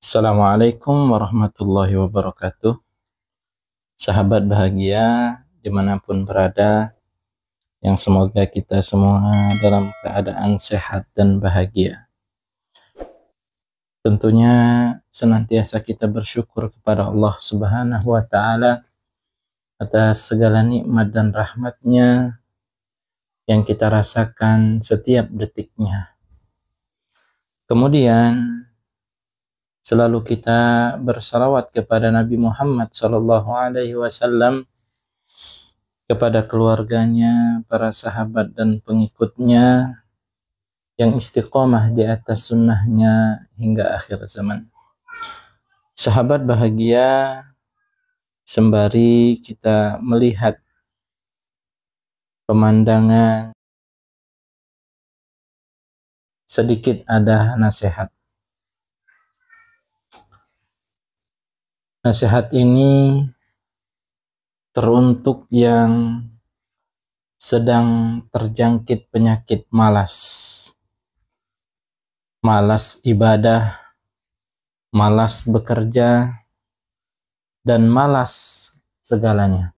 Assalamualaikum warahmatullahi wabarakatuh. Sahabat bahagia dimanapun berada, yang semoga kita semua dalam keadaan sehat dan bahagia. Tentunya senantiasa kita bersyukur kepada Allah Subhanahu wa Ta'ala atas segala nikmat dan rahmatnya yang kita rasakan setiap detiknya. Kemudian selalu kita bersalawat kepada Nabi Muhammad SAW, kepada keluarganya, para sahabat dan pengikutnya yang istiqomah di atas sunnahnya hingga akhir zaman. Sahabat bahagia, sembari kita melihat pemandangan, sedikit ada nasihat. Nasihat ini teruntuk yang sedang terjangkit penyakit malas. Malas ibadah, malas bekerja, dan malas segalanya.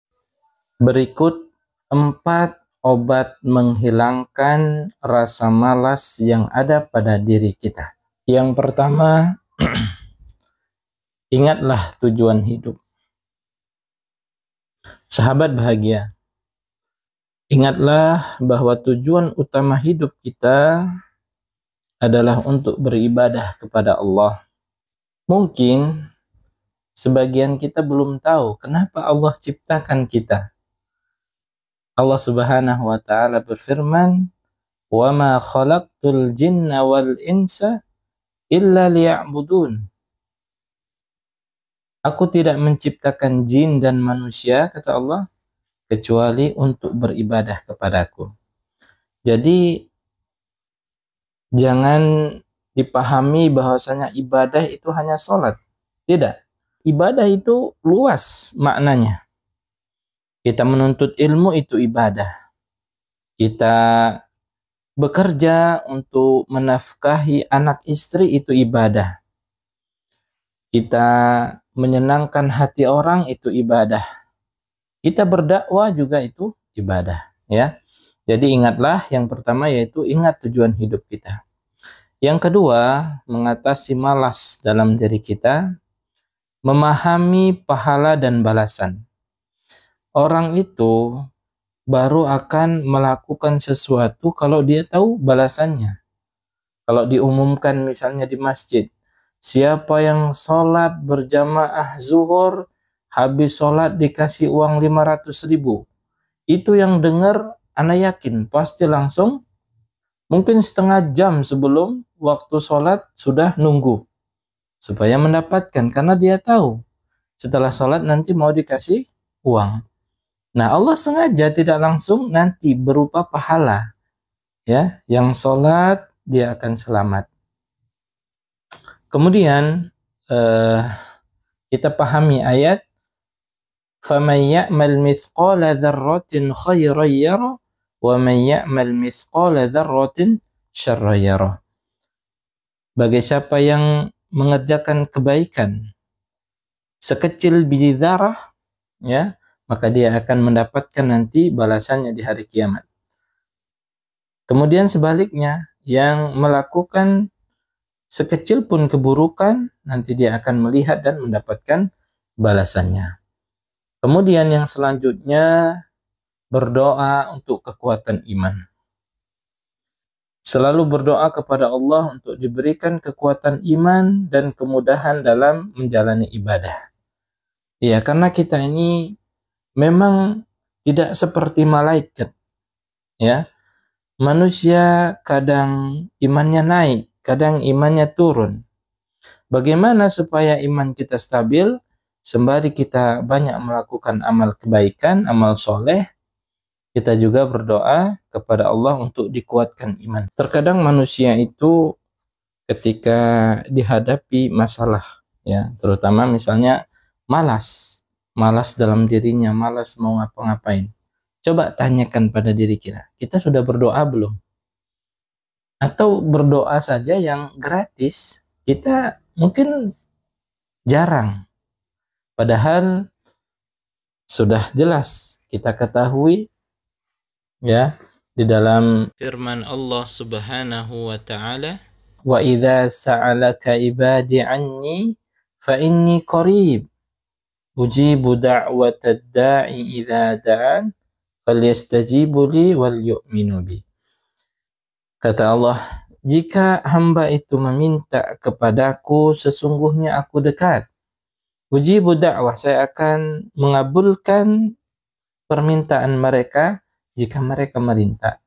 Berikut 4 obat menghilangkan rasa malas yang ada pada diri kita. Yang pertama, ingatlah tujuan hidup. Sahabat bahagia, ingatlah bahwa tujuan utama hidup kita adalah untuk beribadah kepada Allah. Mungkin sebagian kita belum tahu kenapa Allah ciptakan kita. Allah Subhanahu wa Ta'ala berfirman, "Wa ma khalaqtul jinna wal insa illa liya'budun." Aku tidak menciptakan jin dan manusia, kata Allah, kecuali untuk beribadah kepadaku. Jadi jangan dipahami bahwasanya ibadah itu hanya sholat. Tidak. Ibadah itu luas maknanya. Kita menuntut ilmu itu ibadah. Kita bekerja untuk menafkahi anak istri itu ibadah. Kita menyenangkan hati orang itu ibadah. Kita berdakwah juga itu ibadah, ya. Jadi ingatlah, yang pertama yaitu ingat tujuan hidup kita. Yang kedua, mengatasi malas dalam diri kita, memahami pahala dan balasan. Orang itu baru akan melakukan sesuatu kalau dia tahu balasannya. Kalau diumumkan misalnya di masjid, siapa yang sholat berjamaah zuhur, habis sholat dikasih uang 500.000. Itu yang dengar, ana yakin pasti langsung mungkin setengah jam sebelum waktu sholat sudah nunggu supaya mendapatkan, karena dia tahu setelah sholat nanti mau dikasih uang. Nah, Allah sengaja tidak langsung nanti berupa pahala, ya, yang sholat dia akan selamat. Kemudian kita pahami ayat, فَمَنْ يَعْمَلْ مِثْقَالَ ذَرَّةٍ خَيْرًا يَرَهُ وَمَنْ يَعْمَلْ مِثْقَالَ ذَرَّةٍ شَرًّا يَرَهُ. Bagi siapa yang mengerjakan kebaikan sekecil biji zarah, ya, maka dia akan mendapatkan nanti balasannya di hari kiamat. Kemudian sebaliknya, yang melakukan sekecil pun keburukan, nanti dia akan melihat dan mendapatkan balasannya. Kemudian yang selanjutnya, berdoa untuk kekuatan iman. Selalu berdoa kepada Allah untuk diberikan kekuatan iman dan kemudahan dalam menjalani ibadah. Ya, karena kita ini memang tidak seperti malaikat. Ya, manusia kadang imannya naik, kadang imannya turun. Bagaimana supaya iman kita stabil? Sembari kita banyak melakukan amal kebaikan, amal soleh, kita juga berdoa kepada Allah untuk dikuatkan iman. Terkadang manusia itu ketika dihadapi masalah, ya, terutama misalnya malas dalam dirinya, malas mau ngapa-ngapain. Coba tanyakan pada diri kita sudah berdoa belum? Atau berdoa saja yang gratis, kita mungkin jarang. Padahal sudah jelas kita ketahui ya di dalam firman Allah Subhanahu wa taala, "Wa idza sa'alaka ibadi anni fa inni qarib ujibu da'watad da'i idza da'an falyastajibu li wal yu'minu bi." Kata Allah, jika hamba itu meminta kepadaku, sesungguhnya aku dekat. Ujibu da'wah, saya akan mengabulkan permintaan mereka jika mereka meminta.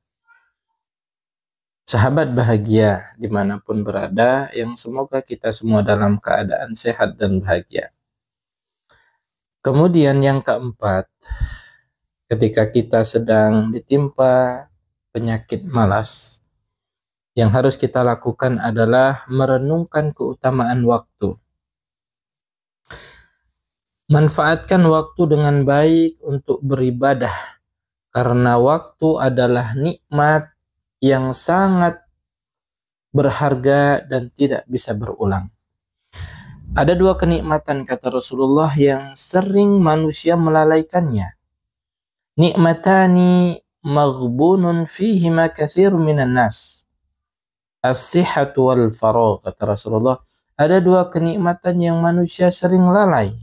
Sahabat bahagia dimanapun berada, yang semoga kita semua dalam keadaan sehat dan bahagia. Kemudian yang keempat, ketika kita sedang ditimpa penyakit malas, yang harus kita lakukan adalah merenungkan keutamaan waktu. Manfaatkan waktu dengan baik untuk beribadah, karena waktu adalah nikmat yang sangat berharga dan tidak bisa berulang. Ada dua kenikmatan, kata Rasulullah, yang sering manusia melalaikannya. Nikmatani maghbunun fihima katsirun minan nas. As-sihhatu wal faragh, kata Rasulullah. Ada dua kenikmatan yang manusia sering lalai.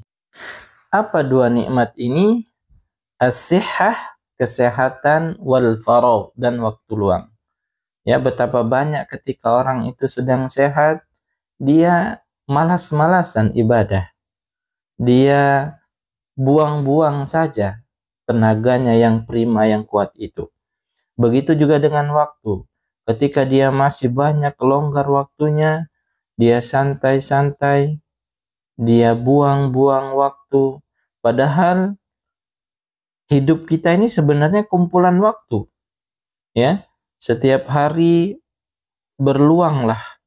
Apa dua nikmat ini? As-sihhah, kesehatan, wal faragh, dan waktu luang. Ya, betapa banyak ketika orang itu sedang sehat, dia malas-malasan ibadah. Dia buang-buang saja tenaganya yang prima, yang kuat itu. Begitu juga dengan waktu. Ketika dia masih banyak longgar waktunya, dia santai-santai, dia buang-buang waktu. Padahal hidup kita ini sebenarnya kumpulan waktu. Ya, setiap hari berluanglah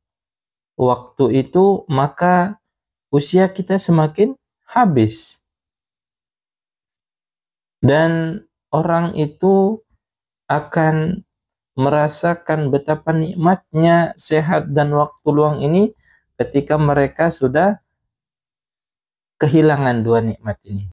waktu itu, maka usia kita semakin habis. Dan orang itu akan merasakan betapa nikmatnya sehat dan waktu luang ini ketika mereka sudah kehilangan dua nikmat ini.